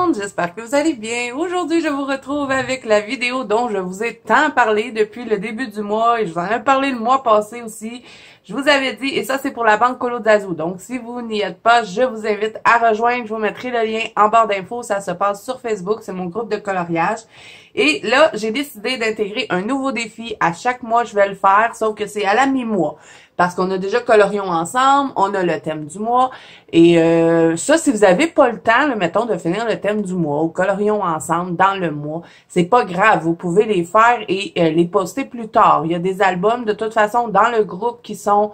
monde, j'espère que vous allez bien. Aujourd'hui, je vous retrouve avec la vidéo dont je vous ai tant parlé depuis le début du mois et je vous en ai parlé le mois passé aussi. Je vous avais dit, et ça c'est pour la banque Colo d'Azou. Donc si vous n'y êtes pas, je vous invite à rejoindre. Je vous mettrai le lien en barre d'infos. Ça se passe sur Facebook, c'est mon groupe de coloriage. Et là, j'ai décidé d'intégrer un nouveau défi. À chaque mois, je vais le faire, sauf que c'est à la mi-mois. Parce qu'on a déjà Colorions ensemble, on a le thème du mois. Et ça, si vous avez pas le temps, là, mettons, de finir le thème du mois ou Colorions ensemble dans le mois, c'est pas grave. Vous pouvez les faire et les poster plus tard. Il y a des albums, de toute façon, dans le groupe qui sont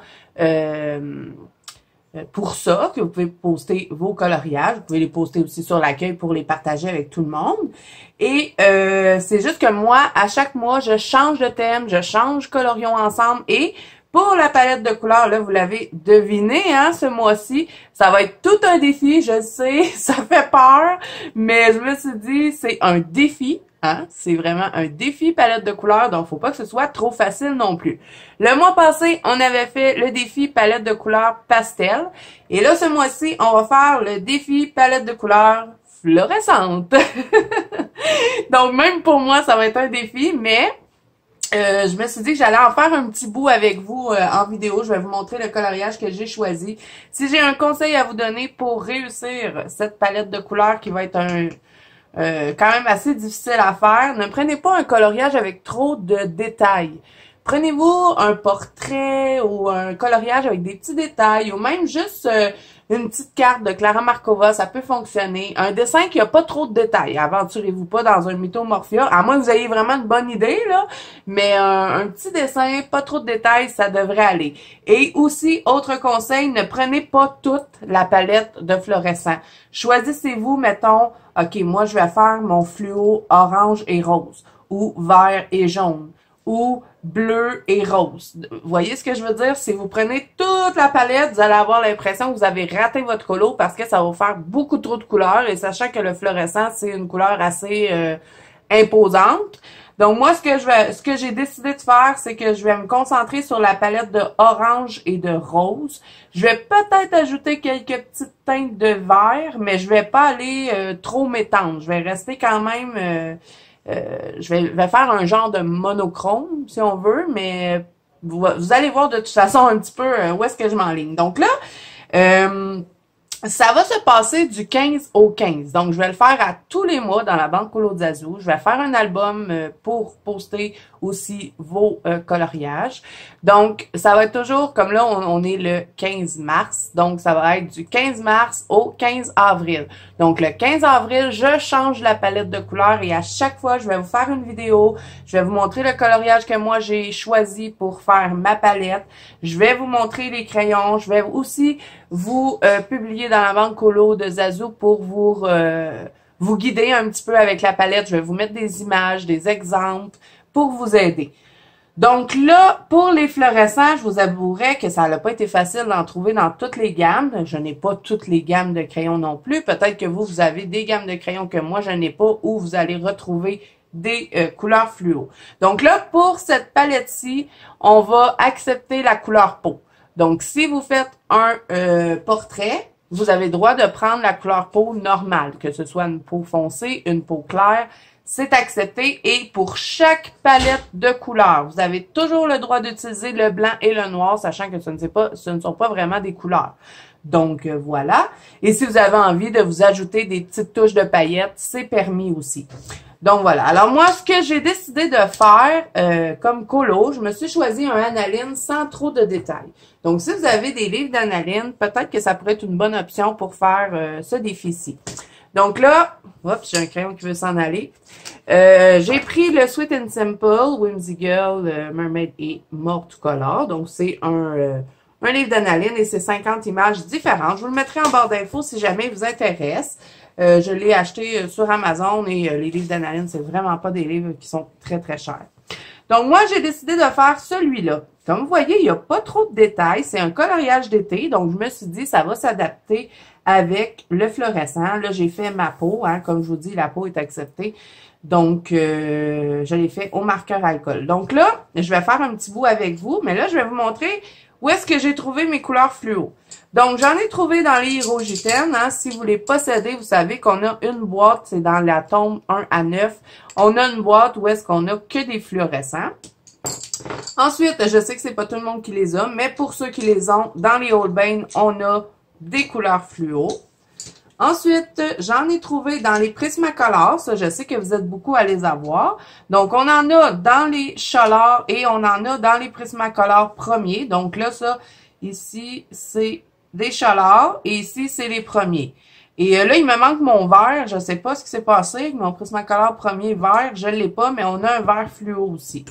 pour ça, que vous pouvez poster vos coloriages. Vous pouvez les poster aussi sur l'accueil pour les partager avec tout le monde. Et c'est juste que moi, à chaque mois, je change de thème, je change Colorions ensemble et pour la palette de couleurs, là, vous l'avez deviné, hein, ce mois-ci, ça va être tout un défi, je sais, ça fait peur, mais je me suis dit, c'est un défi, hein, c'est vraiment un défi palette de couleurs, donc faut pas que ce soit trop facile non plus. Le mois passé, on avait fait le défi palette de couleurs pastel, et là, ce mois-ci, on va faire le défi palette de couleurs fluorescente. Donc, même pour moi, ça va être un défi, mais je me suis dit que j'allais en faire un petit bout avec vous en vidéo. Je vais vous montrer le coloriage que j'ai choisi. Si j'ai un conseil à vous donner pour réussir cette palette de couleurs qui va être quand même assez difficile à faire, ne prenez pas un coloriage avec trop de détails. Prenez-vous un portrait ou un coloriage avec des petits détails ou même juste une petite carte de Clara Markova, ça peut fonctionner. Un dessin qui a pas trop de détails. Aventurez-vous pas dans un Mythomorphia, à moins que vous ayez vraiment une bonne idée, là. Mais un petit dessin, pas trop de détails, ça devrait aller. Et aussi, autre conseil, ne prenez pas toute la palette de fluorescents. Choisissez-vous, mettons, OK, moi je vais faire mon fluo orange et rose, ou vert et jaune, ou bleu et rose. Vous voyez ce que je veux dire? Si vous prenez toute la palette, vous allez avoir l'impression que vous avez raté votre colo parce que ça va vous faire beaucoup trop de couleurs et sachant que le fluorescent, c'est une couleur assez imposante. Donc moi, ce que j'ai décidé de faire, c'est que je vais me concentrer sur la palette de orange et de rose. Je vais peut-être ajouter quelques petites teintes de vert, mais je vais pas aller trop m'étendre. Je vais rester quand même... je vais faire un genre de monochrome, si on veut, mais vous allez voir de toute façon un petit peu où est-ce que je m'enligne. Donc là, ça va se passer du 15 au 15. Donc, je vais le faire à tous les mois dans la banque Colo d'Azou. Je vais faire un album pour poster aussi vos coloriages. Donc, ça va être toujours, comme là, on est le 15 mars. Donc, ça va être du 15 mars au 15 avril. Donc, le 15 avril, je change la palette de couleurs et à chaque fois, je vais vous faire une vidéo. Je vais vous montrer le coloriage que moi, j'ai choisi pour faire ma palette. Je vais vous montrer les crayons. Je vais aussi vous publier dans la banque Colo de Zazou pour vous guider un petit peu avec la palette. Je vais vous mettre des images, des exemples pour vous aider. Donc là, pour les fluorescents, je vous avouerai que ça n'a pas été facile d'en trouver dans toutes les gammes. Je n'ai pas toutes les gammes de crayons non plus. Peut-être que vous avez des gammes de crayons que moi, je n'ai pas où vous allez retrouver des couleurs fluo. Donc là, pour cette palette-ci, on va accepter la couleur peau. Donc, si vous faites un portrait, vous avez le droit de prendre la couleur peau normale, que ce soit une peau foncée, une peau claire, c'est accepté. Et pour chaque palette de couleurs, vous avez toujours le droit d'utiliser le blanc et le noir, sachant que ce ne sont pas vraiment des couleurs. Donc, voilà. Et si vous avez envie de vous ajouter des petites touches de paillettes, c'est permis aussi. Donc, voilà. Alors, moi, ce que j'ai décidé de faire comme colo, je me suis choisi un analine sans trop de détails. Donc, si vous avez des livres d'analine, peut-être que ça pourrait être une bonne option pour faire ce défi-ci. Donc là, oups, j'ai un crayon qui veut s'en aller. J'ai pris le Sweet and Simple, Whimsy Girl, Mermaid et Multicolor. Donc, c'est un livre d'analine et c'est 50 images différentes. Je vous le mettrai en barre d'infos si jamais il vous intéresse. Je l'ai acheté sur Amazon et les livres d'analine, c'est vraiment pas des livres qui sont très, très chers. Donc, moi, j'ai décidé de faire celui-là. Comme vous voyez, il n'y a pas trop de détails. C'est un coloriage d'été. Donc, je me suis dit, ça va s'adapter avec le fluorescent. Là, j'ai fait ma peau. Hein, comme je vous dis, la peau est acceptée. Donc, je l'ai fait au marqueur alcool. Donc là, je vais faire un petit bout avec vous. Mais là, je vais vous montrer où est-ce que j'ai trouvé mes couleurs fluo? Donc, j'en ai trouvé dans les Hydrogènes. Hein. Si vous les possédez, vous savez qu'on a une boîte, c'est dans la tombe 1 à 9. On a une boîte où est-ce qu'on a que des fluorescents. Ensuite, je sais que c'est pas tout le monde qui les a, mais pour ceux qui les ont, dans les Holbein, on a des couleurs fluo. Ensuite, j'en ai trouvé dans les Prismacolor. Ça, je sais que vous êtes beaucoup à les avoir. Donc, on en a dans les Chaleur et on en a dans les Prismacolor premiers. Donc là, ça, ici, c'est des Chaleur et ici, c'est les premiers. Et là, il me manque mon vert. Je sais pas ce qui s'est passé avec mon Prismacolor premier vert. Je l'ai pas, mais on a un vert fluo aussi.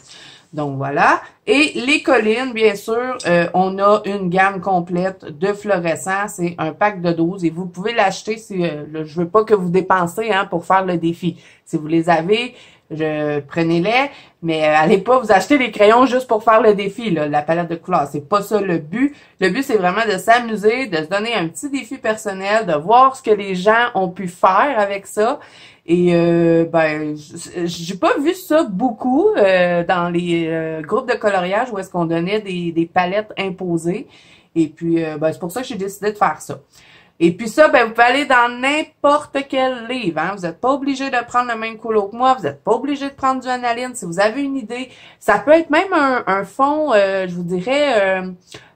Donc, voilà. Et les collines, bien sûr, on a une gamme complète de fluorescents. C'est un pack de 12 et vous pouvez l'acheter si, je veux pas que vous dépensez hein, pour faire le défi. Si vous les avez, prenez-les, mais allez pas vous acheter les crayons juste pour faire le défi, là, la palette de couleurs. C'est pas ça le but. Le but, c'est vraiment de s'amuser, de se donner un petit défi personnel, de voir ce que les gens ont pu faire avec ça. Et ben, j'ai pas vu ça beaucoup dans les groupes de coloriage où est-ce qu'on donnait des palettes imposées. Et puis, ben, c'est pour ça que j'ai décidé de faire ça. Et puis ça, ben, vous pouvez aller dans n'importe quel livre. Hein? Vous n'êtes pas obligé de prendre le même colo que moi. Vous n'êtes pas obligé de prendre du aniline. Si vous avez une idée, ça peut être même un fond, je vous dirais,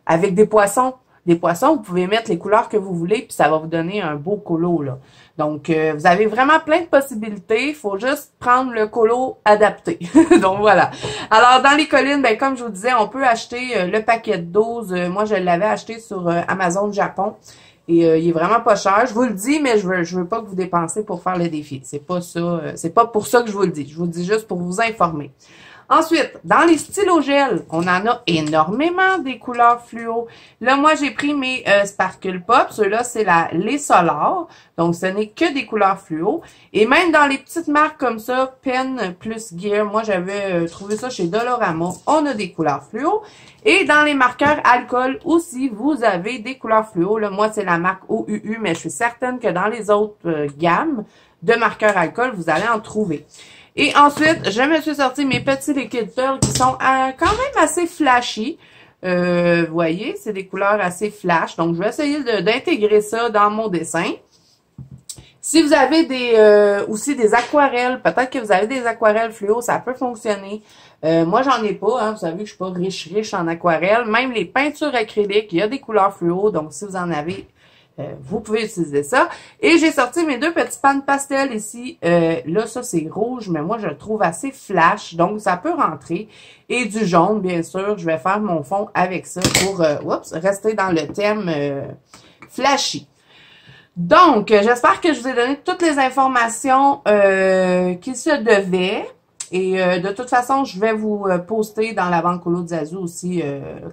avec des poissons. Des poissons, vous pouvez mettre les couleurs que vous voulez, puis ça va vous donner un beau colo, là. Donc, vous avez vraiment plein de possibilités. Il faut juste prendre le colo adapté. Donc, voilà. Alors, dans les collines, ben, comme je vous disais, on peut acheter le paquet de 12. Moi, je l'avais acheté sur Amazon Japon. Et il est vraiment pas cher. Je vous le dis, mais je veux pas que vous dépensiez pour faire le défi. C'est pas ça. C'est pas pour ça que je vous le dis. Je vous le dis juste pour vous informer. Ensuite, dans les stylos gel, on en a énormément des couleurs fluo. Là, moi, j'ai pris mes Sparkle Pop. Ceux-là, c'est les Solar. Donc, ce n'est que des couleurs fluo. Et même dans les petites marques comme ça, Pen plus Gear, moi, j'avais trouvé ça chez Dolorama. On a des couleurs fluo. Et dans les marqueurs alcool aussi, vous avez des couleurs fluo. Là, moi, c'est la marque OUU, mais je suis certaine que dans les autres gammes de marqueurs alcool, vous allez en trouver. Et ensuite, je me suis sorti mes petits liquid pearl qui sont quand même assez flashy. Vous voyez, c'est des couleurs assez flash. Donc, je vais essayer d'intégrer ça dans mon dessin. Si vous avez aussi des aquarelles, peut-être que vous avez des aquarelles fluo, ça peut fonctionner. Moi, j'en ai pas. Hein, vous savez que je suis pas riche en aquarelles. Même les peintures acryliques, il y a des couleurs fluo. Donc, si vous en avez, vous pouvez utiliser ça. Et j'ai sorti mes deux petits pans pastel ici. Là, ça, c'est rouge, mais moi, je le trouve assez flash. Donc, ça peut rentrer. Et du jaune, bien sûr. Je vais faire mon fond avec ça pour rester dans le thème flashy. Donc, j'espère que je vous ai donné toutes les informations qu'il se devait. Et de toute façon, je vais vous poster dans la banque Colo de Zazu aussi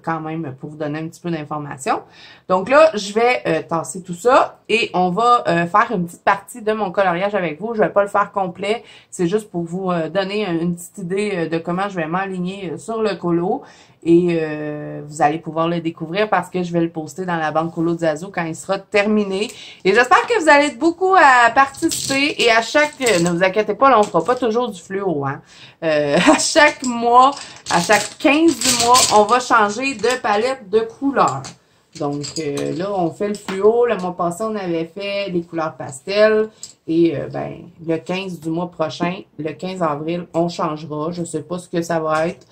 quand même pour vous donner un petit peu d'informations. Donc là, je vais tasser tout ça et on va faire une petite partie de mon coloriage avec vous. Je vais pas le faire complet, c'est juste pour vous donner une petite idée de comment je vais m'aligner sur le colo. Et vous allez pouvoir le découvrir parce que je vais le poster dans la banque Colo de Zazu quand il sera terminé. Et j'espère que vous allez être beaucoup à participer. Et à chaque... ne vous inquiétez pas, là, on fera pas toujours du fluo. Hein. À chaque mois, à chaque 15 du mois, on va changer de palette de couleurs. Donc là, on fait le fluo. Le mois passé, on avait fait les couleurs pastel. Et ben, le 15 du mois prochain, le 15 avril, on changera. Je sais pas ce que ça va être.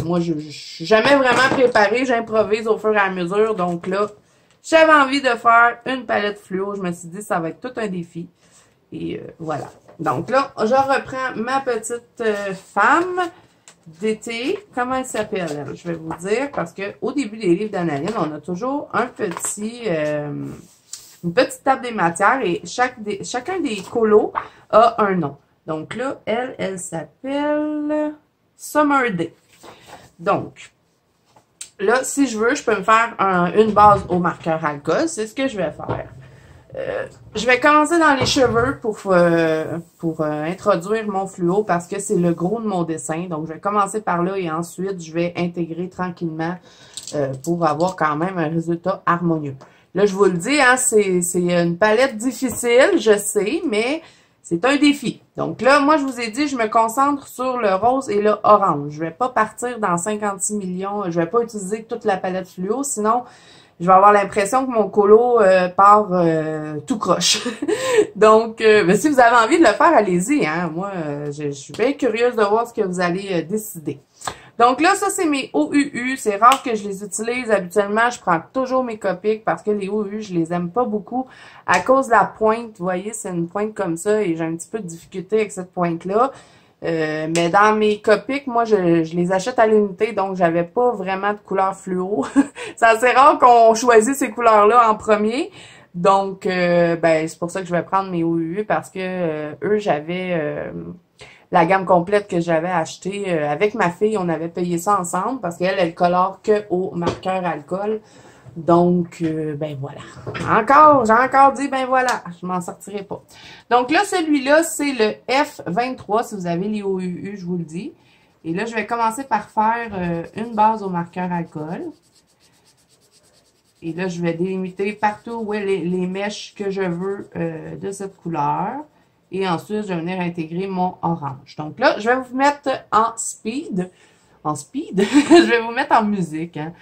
Moi, je suis jamais vraiment préparée. J'improvise au fur et à mesure. Donc là, j'avais envie de faire une palette fluo. Je me suis dit, ça va être tout un défi. Et voilà. Donc là, je reprends ma petite femme d'été. Comment elle s'appelle, elle? Je vais vous dire. Parce que au début des livres d'analyse, on a toujours un petit... une petite table des matières et chacun des colos a un nom. Donc là, elle s'appelle Summer Day. Donc, là, si je veux, je peux me faire une base au marqueur alcool. C'est ce que je vais faire. Je vais commencer dans les cheveux pour introduire mon fluo parce que c'est le gros de mon dessin. Donc, je vais commencer par là et ensuite, je vais intégrer tranquillement pour avoir quand même un résultat harmonieux. Là, je vous le dis, hein, c'est une palette difficile, je sais, mais C'est un défi. Donc là, moi, je vous ai dit, je me concentre sur le rose et le orange. Je vais pas partir dans 56 millions. Je vais pas utiliser toute la palette fluo, sinon, je vais avoir l'impression que mon colo part tout croche. Donc, ben, si vous avez envie de le faire, allez-y. Hein? Moi, je suis bien curieuse de voir ce que vous allez décider. Donc là, ça, c'est mes OUU. C'est rare que je les utilise. Habituellement, je prends toujours mes Copics parce que les OUU, je les aime pas beaucoup à cause de la pointe. Vous voyez, c'est une pointe comme ça et j'ai un petit peu de difficulté avec cette pointe-là. Mais dans mes Copics, moi, je les achète à l'unité, donc j'avais pas vraiment de couleur fluo. C'est assez rare qu'on choisisse ces couleurs-là en premier. Donc, ben, c'est pour ça que je vais prendre mes OUU parce que eux, j'avais... la gamme complète que j'avais achetée avec ma fille, on avait payé ça ensemble parce qu'elle, elle colore que au marqueur alcool. Donc, ben voilà. J'ai encore dit, ben voilà, je m'en sortirai pas. Donc là, celui-là, c'est le F23, si vous avez les OUU, je vous le dis. Et là, je vais commencer par faire une base au marqueur alcool. Et là, je vais délimiter partout où est les mèches que je veux de cette couleur. Et ensuite, je vais venir intégrer mon orange. Donc là, je vais vous mettre en speed. En speed? Je vais vous mettre en musique, hein,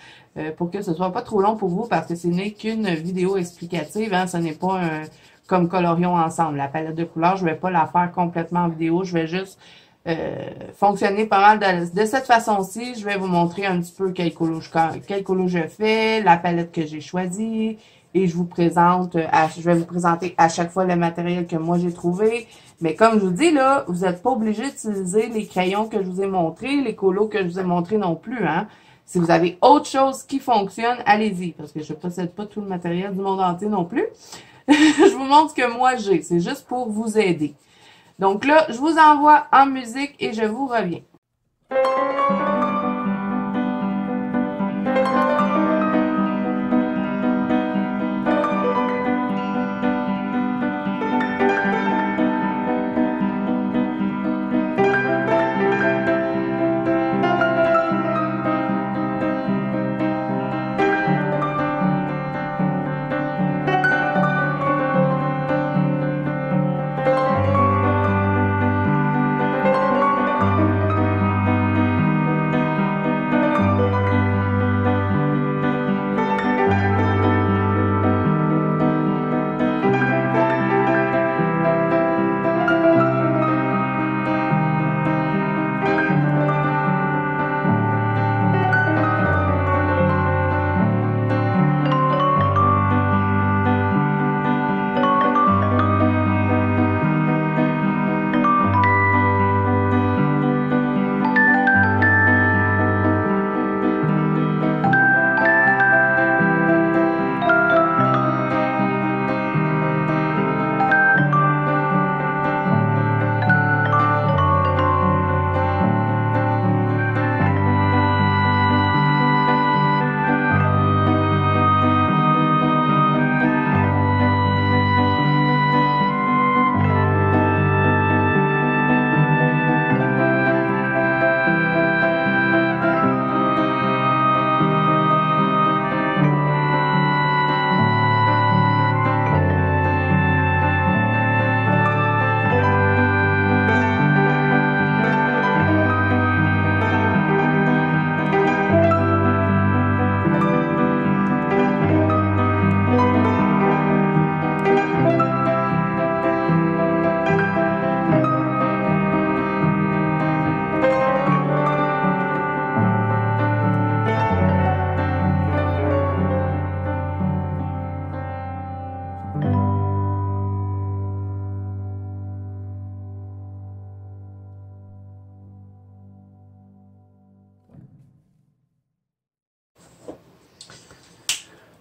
pour que ce soit pas trop long pour vous, parce que ce n'est qu'une vidéo explicative. Hein, ce n'est pas comme colorions ensemble. La palette de couleurs, je vais pas la faire complètement en vidéo. Je vais juste fonctionner pas mal de cette façon-ci. Je vais vous montrer un petit peu quel colo je fais, la palette que j'ai choisie. Et je vous présente, je vais vous présenter à chaque fois le matériel que moi j'ai trouvé. Mais comme je vous dis, là, vous n'êtes pas obligé d'utiliser les crayons que je vous ai montrés, les colos que je vous ai montrés non plus, hein. Si vous avez autre chose qui fonctionne, allez-y. Parce que je ne possède pas tout le matériel du monde entier non plus. Je vous montre ce que moi j'ai. C'est juste pour vous aider. Donc là, je vous envoie en musique et je vous reviens.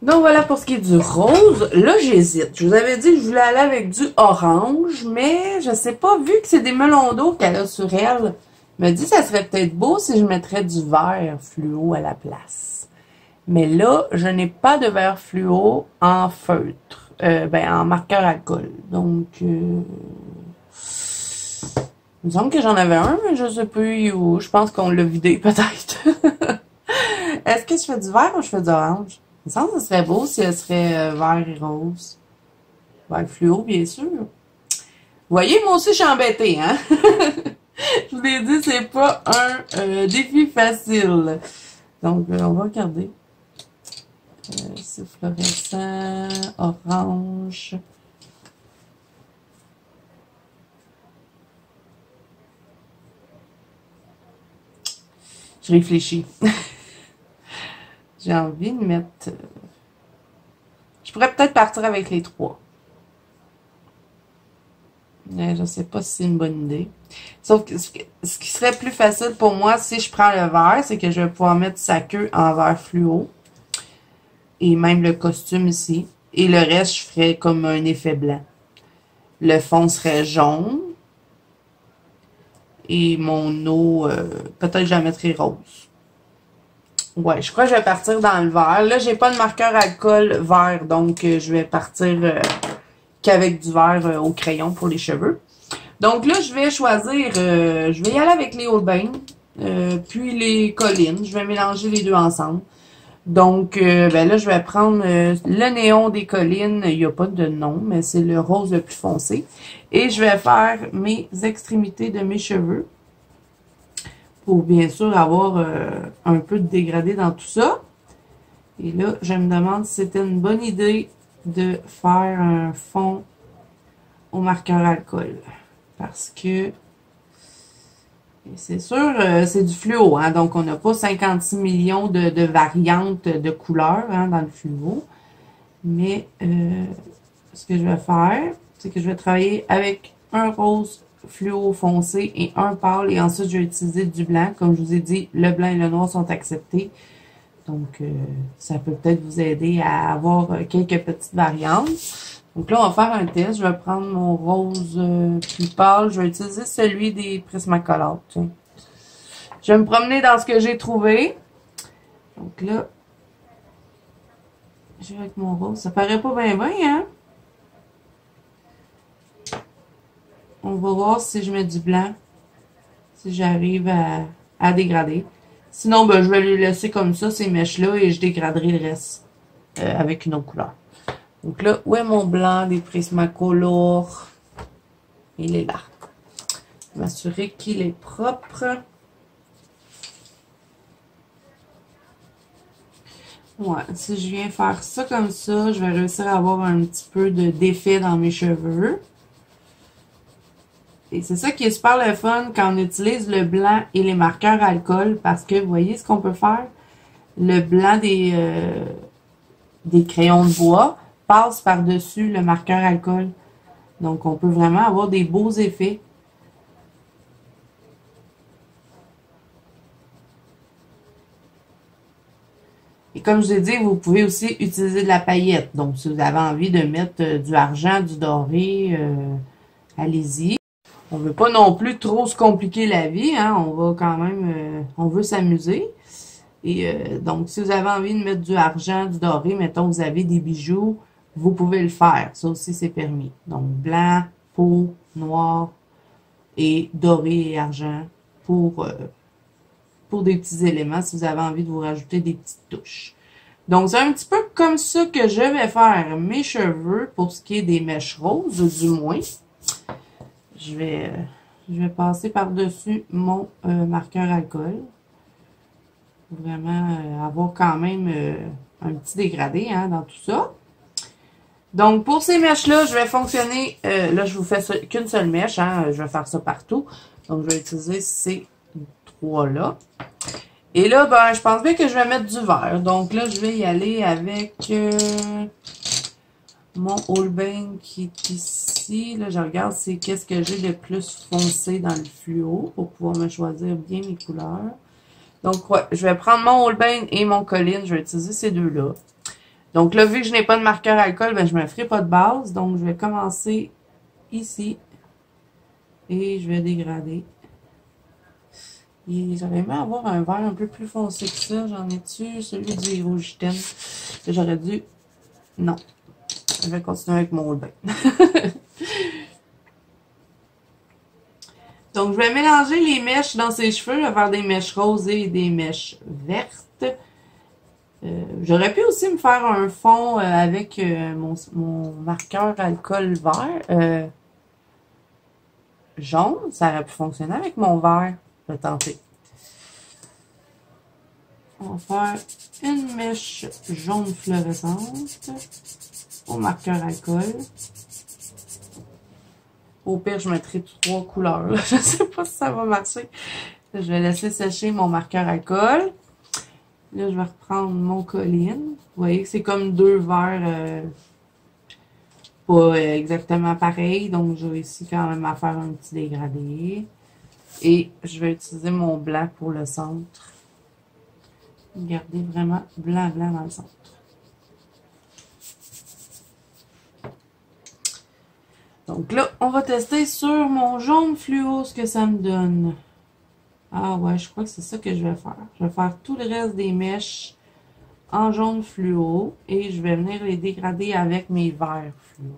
Donc voilà pour ce qui est du rose. Là, j'hésite. Je vous avais dit que je voulais aller avec du orange, mais je sais pas, vu que c'est des melons d'eau qu'elle a sur elle, me dit que ça serait peut-être beau si je mettrais du vert fluo à la place. Mais là, je n'ai pas de vert fluo en feutre, en marqueur alcool. Donc, il me semble que j'en avais un, mais je sais plus où. Je pense qu'on l'a vidé peut-être. Est-ce que je fais du vert ou je fais du orange? Il me semble que ce serait beau si elle serait vert et rose. Vert fluo, bien sûr. voyez, moi aussi, je suis embêtée, hein? Je vous l'ai dit, c'est pas un défi facile. Donc, on va regarder. C'est fluorescent, orange. Je réfléchis. J'ai envie de mettre... Je pourrais peut-être partir avec les trois. Mais je sais pas si c'est une bonne idée. Sauf que ce qui serait plus facile pour moi, si je prends le vert, c'est que je vais pouvoir mettre sa queue en vert fluo. Et même le costume ici. Et le reste, je ferais comme un effet blanc. Le fond serait jaune. Et mon eau, peut-être je la mettrai rose. Ouais, je crois que je vais partir dans le vert. Là, j'ai pas de marqueur alcool vert, donc je vais partir qu'avec du vert au crayon pour les cheveux. Donc là, je vais choisir, je vais y aller avec les Holbein, puis les collines. Je vais mélanger les deux ensemble. Donc, ben là, je vais prendre le néon des collines. Il n'y a pas de nom, mais c'est le rose le plus foncé. Et je vais faire mes extrémités de mes cheveux. Pour bien sûr avoir un peu de dégradé dans tout ça. Et là, je me demande si c'était une bonne idée de faire un fond au marqueur alcool. Parce que c'est sûr, c'est du fluo, hein, donc on n'a pas 56 millions de variantes de couleurs hein, dans le fluo. Mais ce que je vais faire, c'est que je vais travailler avec un rose fluo foncé et un pâle. Et ensuite, je vais utiliser du blanc. Comme je vous ai dit, le blanc et le noir sont acceptés. Donc, ça peut peut-être vous aider à avoir quelques petites variantes. Donc là, on va faire un test. Je vais prendre mon rose plus pâle. Je vais utiliser celui des Prismacolor. Tiens. Je vais me promener dans ce que j'ai trouvé. Donc là, je vais avec mon rose. Ça paraît pas bien, hein? On va voir si je mets du blanc. Si j'arrive à dégrader. Sinon, ben, je vais les laisser comme ça, ces mèches-là, et je dégraderai le reste avec une autre couleur. Donc là, où est mon blanc des Prismacolor? Il est là. Je vais m'assurer qu'il est propre. Ouais, si je viens faire ça comme ça, je vais réussir à avoir un petit peu d'effet dans mes cheveux. Et c'est ça qui est super le fun quand on utilise le blanc et les marqueurs alcool, parce que vous voyez ce qu'on peut faire? Le blanc des crayons de bois passe par-dessus le marqueur alcool. Donc, on peut vraiment avoir des beaux effets. Et comme je vous ai dit, vous pouvez aussi utiliser de la paillette. Donc, si vous avez envie de mettre du argent, du doré, allez-y. On veut pas non plus trop se compliquer la vie, hein. On va quand même, on veut s'amuser. Et donc, si vous avez envie de mettre du argent, du doré, mettons vous avez des bijoux, vous pouvez le faire. Ça aussi, c'est permis. Donc, blanc, peau, noir et doré et argent pour des petits éléments si vous avez envie de vous rajouter des petites touches. Donc, c'est un petit peu comme ça que je vais faire mes cheveux pour ce qui est des mèches roses, du moins. Je vais passer par-dessus mon marqueur alcool. Vraiment avoir quand même un petit dégradé hein, dans tout ça. Donc, pour ces mèches-là, je vais fonctionner... là, je vous fais qu'une seule mèche. Hein, je vais faire ça partout. Donc, je vais utiliser ces trois-là. Et là, ben, je pense bien que je vais mettre du vert. Donc là, je vais y aller avec mon Holbein qui est ici. Là, je regarde c'est qu'est-ce que j'ai de plus foncé dans le fluo pour pouvoir me choisir bien mes couleurs. Donc, ouais, je vais prendre mon Holbein et mon Colline. Je vais utiliser ces deux-là. Donc là, vu que je n'ai pas de marqueur alcool, ben, je ne me ferai pas de base. Donc, je vais commencer ici. Et je vais dégrader. J'aurais aimé avoir un vert un peu plus foncé que ça. J'en ai-tu? Celui du Hirogiten. J'aurais dû... Non. Je vais continuer avec mon Holbein. Donc, je vais mélanger les mèches dans ses cheveux. Je vais faire des mèches roses et des mèches vertes. J'aurais pu aussi me faire un fond avec mon marqueur alcool vert. jaune. Ça aurait pu fonctionner avec mon vert. Je vais tenter. On va faire une mèche jaune fluorescente au marqueur alcool. Au pire, je mettrai 3 couleurs. Je ne sais pas si ça va marcher. Je vais laisser sécher mon marqueur alcool. Là, je vais reprendre mon colline. Vous voyez que c'est comme 2 verres pas exactement pareil. Donc, j'ai réussi quand même à faire un petit dégradé. Et je vais utiliser mon blanc pour le centre. Gardez vraiment blanc dans le centre. Donc là, on va tester sur mon jaune fluo ce que ça me donne. Ah ouais, je crois que c'est ça que je vais faire. Je vais faire tout le reste des mèches en jaune fluo et je vais venir les dégrader avec mes verts fluo.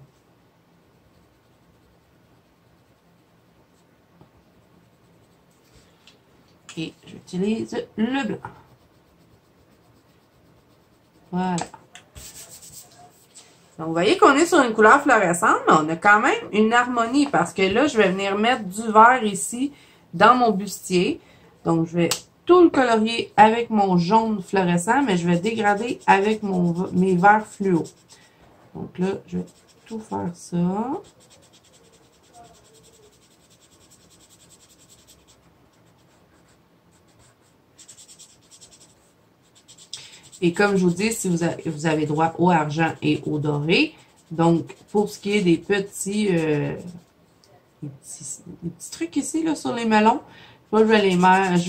Et j'utilise le blanc. Voilà. Donc, vous voyez qu'on est sur une couleur fluorescente, mais on a quand même une harmonie parce que là, je vais venir mettre du vert ici dans mon bustier. Donc, je vais tout le colorier avec mon jaune fluorescent, mais je vais dégrader avec mes verts fluo. Donc là, je vais tout faire ça. Et comme je vous dis, si vous avez droit au argent et au doré. Donc, pour ce qui est des petits trucs ici, là, sur les melons, moi, je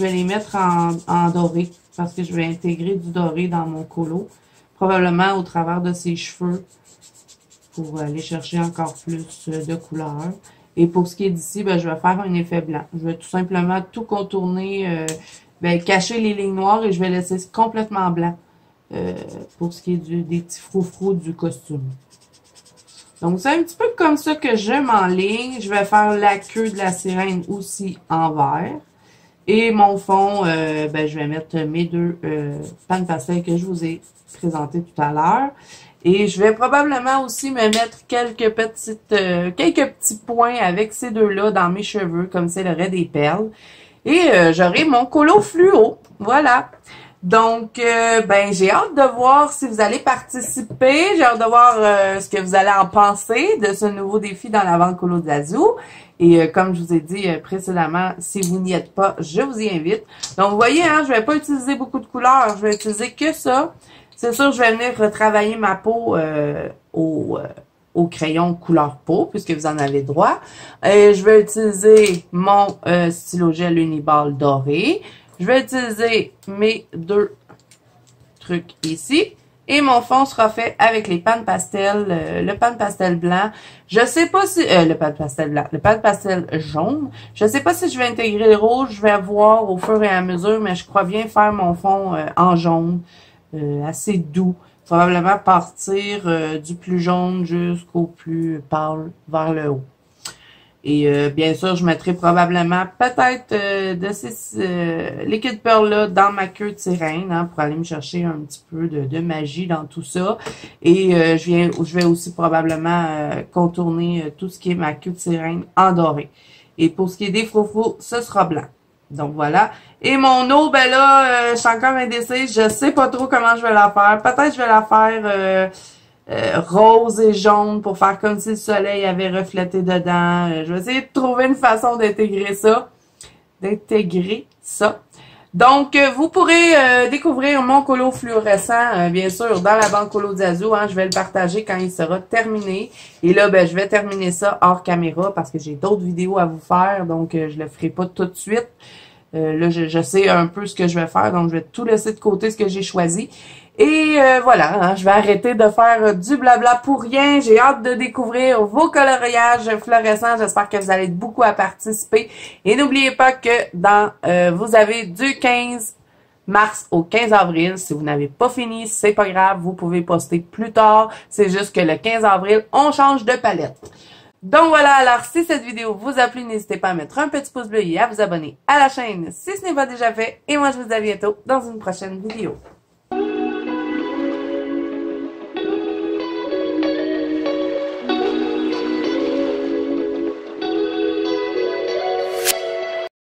vais les mettre en doré parce que je vais intégrer du doré dans mon colo. Probablement au travers de ses cheveux pour aller chercher encore plus de couleurs. Et pour ce qui est d'ici, ben, je vais faire un effet blanc. Je vais tout simplement tout contourner, cacher les lignes noires et je vais laisser complètement blanc. Pour ce qui est des petits froufrous du costume. Donc, c'est un petit peu comme ça que je m'enligne. Je vais faire la queue de la sirène aussi en vert. Et mon fond, je vais mettre mes 2 pans pastel que je vous ai présentés tout à l'heure. Et je vais probablement aussi me mettre quelques petits points avec ces 2-là dans mes cheveux, comme c'est le reste des perles. Et j'aurai mon colo fluo. Voilà. Donc, j'ai hâte de voir si vous allez participer. J'ai hâte de voir ce que vous allez en penser de ce nouveau défi dans la Banque Colo d'Azur. Et comme je vous ai dit précédemment, si vous n'y êtes pas, je vous y invite. Donc, vous voyez, hein, je vais pas utiliser beaucoup de couleurs. Je vais utiliser que ça. C'est sûr, je vais venir retravailler ma peau au crayon couleur peau, puisque vous en avez droit. Et je vais utiliser mon stylo gel Uniball doré. Je vais utiliser mes 2 trucs ici. Et mon fond sera fait avec les pans pastel, le pan pastel blanc. Je sais pas si... le pan pastel blanc, le pan pastel jaune. Je sais pas si je vais intégrer le rouge. Je vais voir au fur et à mesure, mais je crois bien faire mon fond en jaune. Assez doux. Probablement partir du plus jaune jusqu'au plus pâle vers le haut. Et bien sûr, je mettrai probablement peut-être de ces liquid pearl-là dans ma queue de sirène, hein, pour aller me chercher un petit peu de magie dans tout ça. Et je vais aussi probablement contourner tout ce qui est ma queue de sirène en doré. Et pour ce qui est des froufrous, ce sera blanc. Donc voilà. Et mon eau, ben là, je suis encore indécise. Je sais pas trop comment je vais la faire. Peut-être je vais la faire... rose et jaune pour faire comme si le soleil avait reflété dedans. Je vais essayer de trouver une façon d'intégrer ça. Donc, vous pourrez découvrir mon colo fluorescent, bien sûr, dans la Banque Colo d'Azur. Hein, je vais le partager quand il sera terminé. Et là, je vais terminer ça hors caméra parce que j'ai d'autres vidéos à vous faire. Donc, je le ferai pas tout de suite. Là, je sais un peu ce que je vais faire. Donc, je vais tout laisser de côté ce que j'ai choisi. Et voilà, hein, je vais arrêter de faire du blabla pour rien. J'ai hâte de découvrir vos coloriages fluorescents. J'espère que vous allez être beaucoup à participer. Et n'oubliez pas que vous avez du 15 mars au 15 avril. Si vous n'avez pas fini, c'est pas grave. Vous pouvez poster plus tard. C'est juste que le 15 avril, on change de palette. Donc voilà, alors si cette vidéo vous a plu, n'hésitez pas à mettre un petit pouce bleu et à vous abonner à la chaîne si ce n'est pas déjà fait. Et moi, je vous dis à bientôt dans une prochaine vidéo.